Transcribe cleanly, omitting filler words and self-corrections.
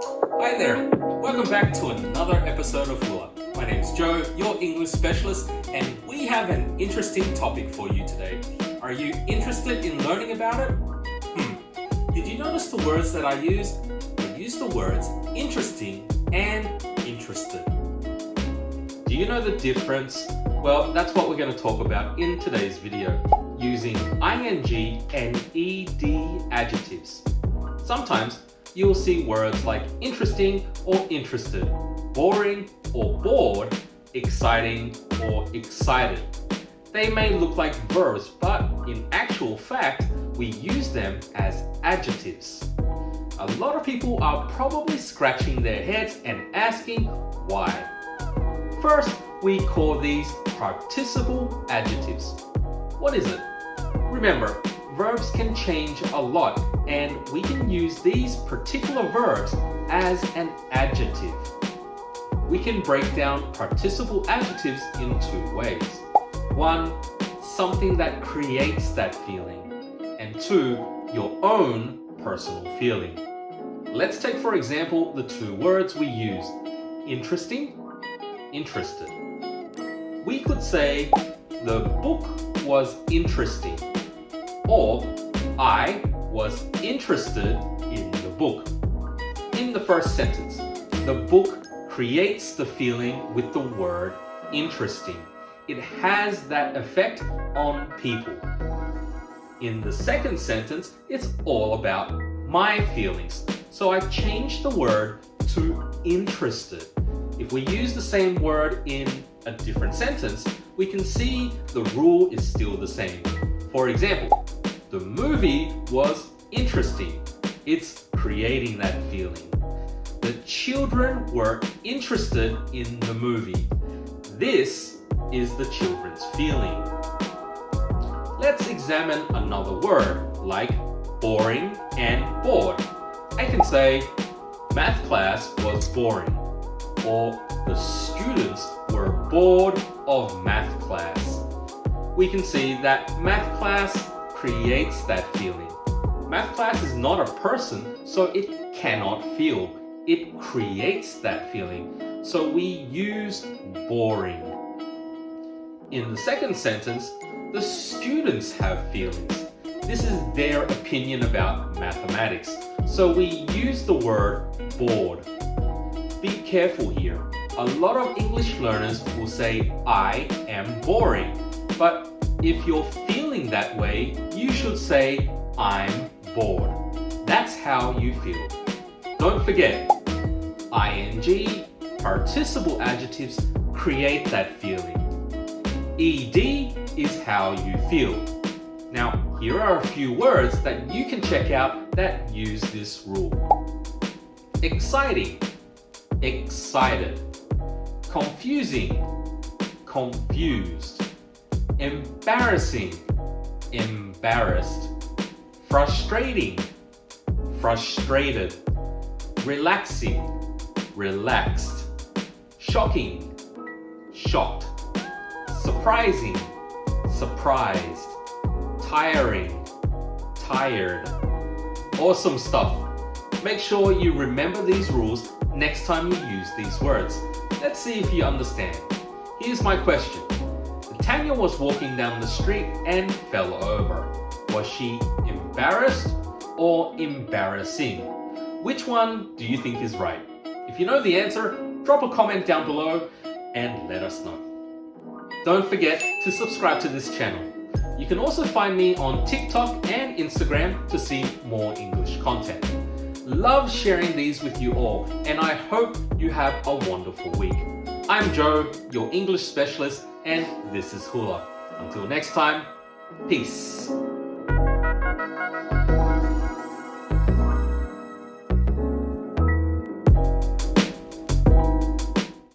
Hi there, welcome back to another episode of Hula. My name's Joe, your English specialist, and we have an interesting topic for you today. Are you interested in learning about it? Did you notice the words that I use? I use the words interesting and interested. Do you know the difference? Well, that's what we're going to talk about in today's video, using ING and ED adjectives. Sometimes you'll see words like interesting or interested, boring or bored, exciting or excited. They may look like verbs, but in actual fact, we use them as adjectives. A lot of people are probably scratching their heads and asking why. First, we call these participle adjectives. What is it? Remember, verbs can change a lot, and we can use these particular verbs as an adjective. We can break down participle adjectives in two ways. One, something that creates that feeling, and two, your own personal feeling. Let's take, for example, the two words we used, interesting, interested. We could say, the book was interesting, or I was interested in the book. In the first sentence, the book creates the feeling with the word interesting. It has that effect on people. In the second sentence, it's all about my feelings. So I changed the word to interested. If we use the same word in a different sentence, we can see the rule is still the same. For example, the movie was interesting. It's creating that feeling. The children were interested in the movie. This is the children's feeling. Let's examine another word like boring and bored. I can say math class was boring, or the students were bored of math class. We can see that math class creates that feeling. Math class is not a person, so it cannot feel. It creates that feeling. So we use boring. In the second sentence, the students have feelings. This is their opinion about mathematics. So we use the word bored. Be careful here. A lot of English learners will say, I am boring. But if you're feeling that way, you should say, I'm bored. That's how you feel. Don't forget, ING, participle adjectives, create that feeling. ED is how you feel. Now, here are a few words that you can check out that use this rule. Exciting, excited. Confusing, confused. Embarrassing, embarrassed. Frustrating, frustrated. Relaxing, relaxed. Shocking, shocked. Surprising, surprised. Tiring, tired. Awesome stuff. Make sure you remember these rules next time you use these words. Let's see if you understand. Here's my question. Tanya was walking down the street and fell over. Was she embarrassed or embarrassing? Which one do you think is right? If you know the answer, drop a comment down below and let us know. Don't forget to subscribe to this channel. You can also find me on TikTok and Instagram to see more English content. Love sharing these with you all, and I hope you have a wonderful week. I'm Joe, your English specialist, and this is Hula. Until next time, peace.